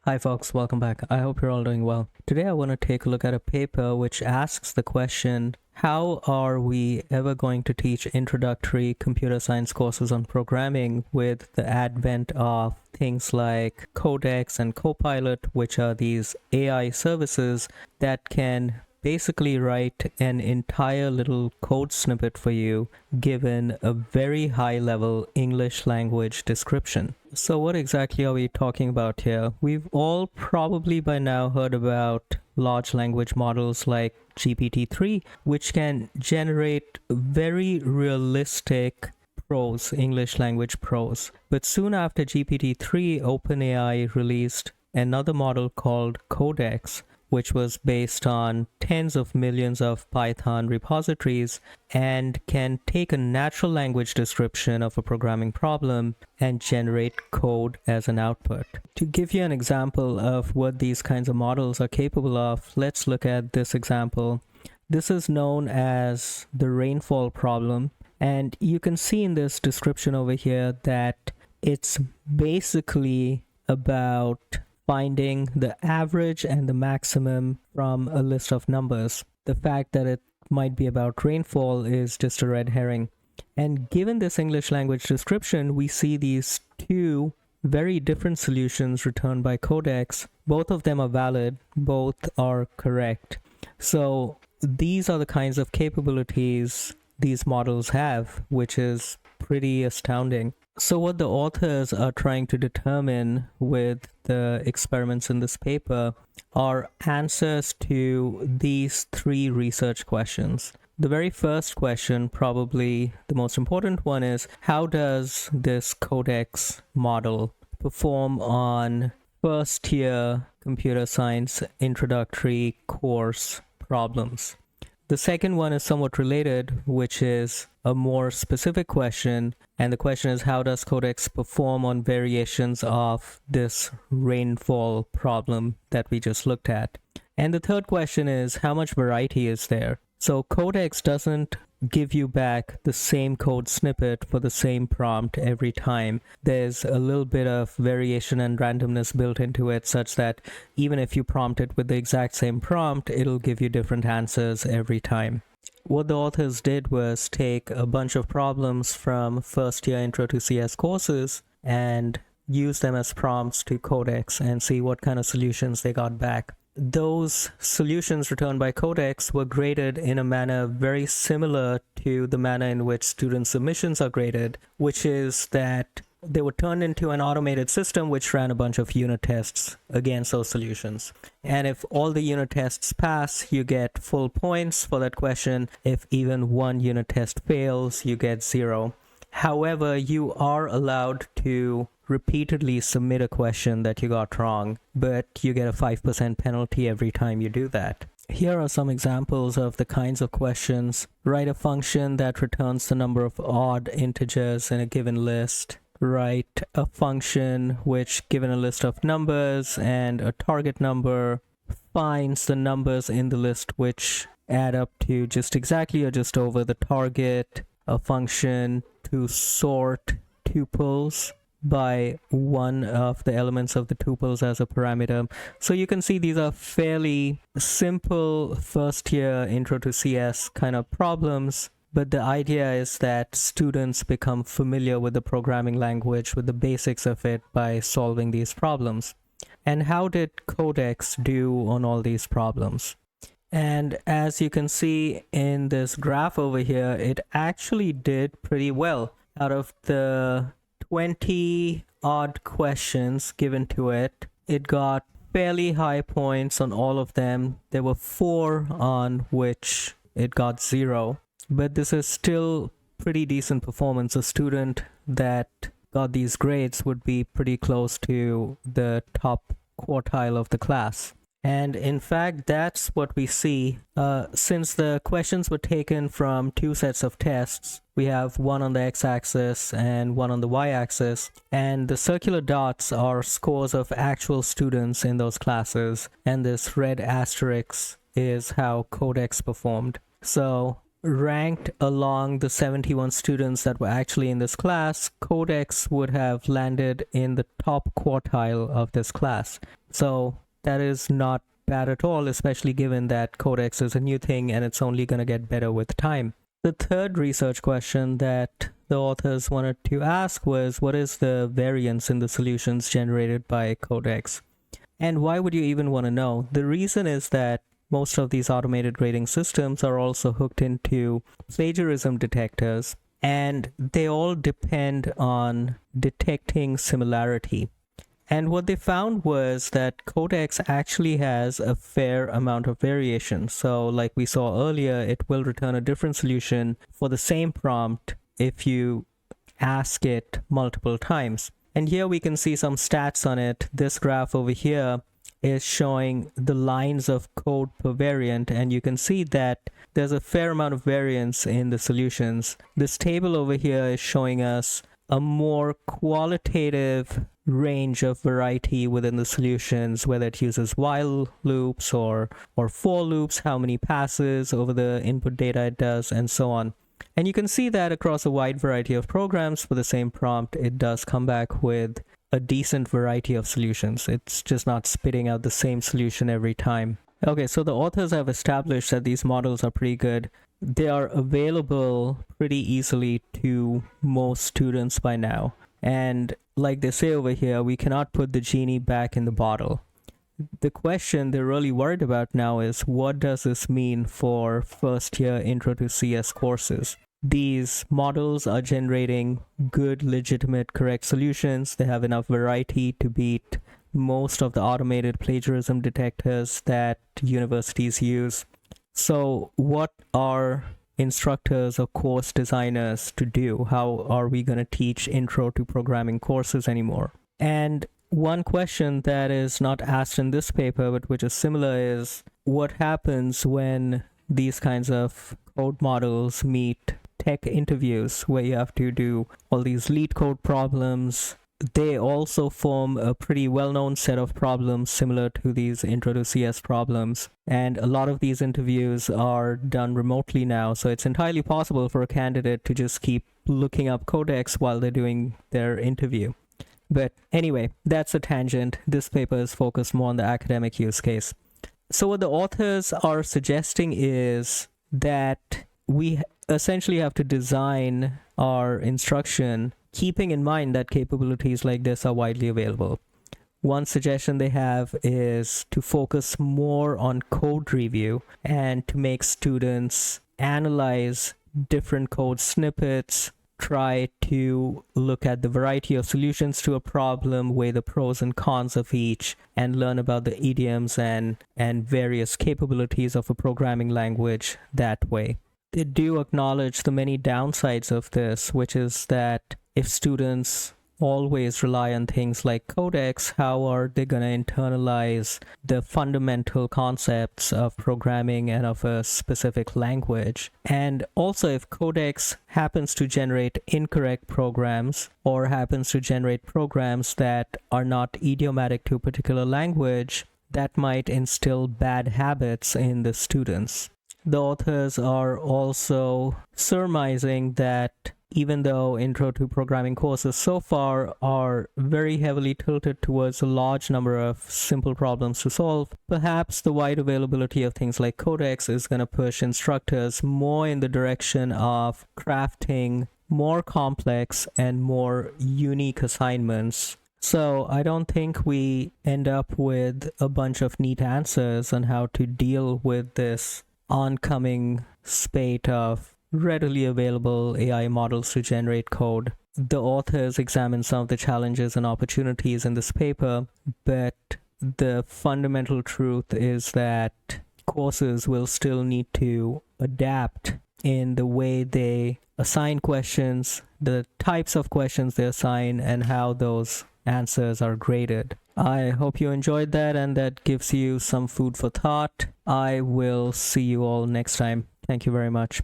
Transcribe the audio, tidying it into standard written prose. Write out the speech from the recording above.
Hi folks, welcome back. I hope you're all doing well. Today I want to take a look at a paper which asks the question, how are we ever going to teach introductory computer science courses on programming with the advent of things like Codex and Copilot, which are these AI services that can basically write an entire little code snippet for you given a very high level English language description. So what exactly are we talking about here? We've all probably by now heard about large language models like GPT-3, which can generate very realistic prose, English language prose. But soon after GPT-3, OpenAI released another model called Codex, which was based on tens of millions of Python repositories and can take a natural language description of a programming problem and generate code as an output. To give you an example of what these kinds of models are capable of, let's look at this example. This is known as the rainfall problem, and you can see in this description over here that it's basically about finding the average and the maximum from a list of numbers. The fact that it might be about rainfall is just a red herring. And given this English language description, we see these two very different solutions returned by Codex. Both of them are valid, both are correct. So these are the kinds of capabilities these models have, which is pretty astounding. So what the authors are trying to determine with the experiments in this paper are answers to these three research questions. The very first question, probably the most important one, is how does this Codex model perform on first-year computer science introductory course problems? The second one is somewhat related, which is a more specific question, and the question is how does Codex perform on variations of this rainfall problem that we just looked at? And the third question is how much variety is there? So Codex doesn't give you back the same code snippet for the same prompt every time. There's a little bit of variation and randomness built into it such that even if you prompt it with the exact same prompt, it'll give you different answers every time. What the authors did was take a bunch of problems from first year Intro to CS courses and use them as prompts to Codex and see what kind of solutions they got back. Those solutions returned by Codex were graded in a manner very similar to the manner in which student submissions are graded, which is that they were turned into an automated system which ran a bunch of unit tests against those solutions. And if all the unit tests pass, you get full points for that question. If even one unit test fails, you get 0. However, you are allowed to repeatedly submit a question that you got wrong, but you get a 5% penalty every time you do that. Here are some examples of the kinds of questions. Write a function that returns the number of odd integers in a given list. Write a function which, given a list of numbers and a target number, finds the numbers in the list which add up to just exactly or just over the target. A function to sort tuples by one of the elements of the tuples as a parameter. So you can see these are fairly simple first year Intro to CS kind of problems, but the idea is that students become familiar with the programming language, with the basics of it by solving these problems. And how did Codex do on all these problems? And as you can see in this graph over here, it actually did pretty well. Out of the 20 odd questions given to it, it got fairly high points on all of them. There were 4 on which it got 0, but this is still pretty decent performance. A student that got these grades would be pretty close to the top quartile of the class. And in fact, that's what we see. Since the questions were taken from 2 sets of tests, we have one on the x-axis and one on the y-axis, and the circular dots are scores of actual students in those classes, and this red asterisk is how Codex performed. So ranked along the 71 students that were actually in this class, Codex would have landed in the top quartile of this class. So that is not bad at all, especially given that Codex is a new thing and it's only going to get better with time. The third research question that the authors wanted to ask was, what is the variance in the solutions generated by Codex? And why would you even want to know? The reason is that most of these automated grading systems are also hooked into plagiarism detectors, and they all depend on detecting similarity. And what they found was that Codex actually has a fair amount of variation. So like we saw earlier, it will return a different solution for the same prompt if you ask it multiple times. And here we can see some stats on it. This graph over here is showing the lines of code per variant, and you can see that there's a fair amount of variance in the solutions. This table over here is showing us a more qualitative range of variety within the solutions, whether it uses while loops or for loops, how many passes over the input data it does, and so on. And you can see that across a wide variety of programs for the same prompt, it does come back with a decent variety of solutions. It's just not spitting out the same solution every time. Okay, so the authors have established that these models are pretty good. They are available pretty easily to most students by now. And like they say over here, we cannot put the genie back in the bottle. The question they're really worried about now is, what does this mean for first-year Intro to CS courses? These models are generating good, legitimate, correct solutions. They have enough variety to beat most of the automated plagiarism detectors that universities use. So what are instructors or course designers to do? How are we going to teach intro to programming courses anymore? And one question that is not asked in this paper, but which is similar, is what happens when these kinds of code models meet tech interviews where you have to do all these lead code problems. They also form a pretty well-known set of problems similar to these Intro to CS problems. And a lot of these interviews are done remotely now, so it's entirely possible for a candidate to just keep looking up Codex while they're doing their interview. But anyway, that's a tangent. This paper is focused more on the academic use case. So what the authors are suggesting is that we essentially have to design our instruction keeping in mind that capabilities like this are widely available. One suggestion they have is to focus more on code review and to make students analyze different code snippets, try to look at the variety of solutions to a problem, weigh the pros and cons of each, and learn about the idioms and various capabilities of a programming language that way. They do acknowledge the many downsides of this, which is that if students always rely on things like Codex, how are they going to internalize the fundamental concepts of programming and of a specific language? And also, if Codex happens to generate incorrect programs or happens to generate programs that are not idiomatic to a particular language, that might instill bad habits in the students. The authors are also surmising that even though Intro to Programming courses so far are very heavily tilted towards a large number of simple problems to solve, perhaps the wide availability of things like Codex is going to push instructors more in the direction of crafting more complex and more unique assignments. So I don't think we end up with a bunch of neat answers on how to deal with this oncoming spate of readily available AI models to generate code. The authors examine some of the challenges and opportunities in this paper, but the fundamental truth is that courses will still need to adapt in the way they assign questions, the types of questions they assign, and how those answers are graded. I hope you enjoyed that and that gives you some food for thought. I will see you all next time. Thank you very much.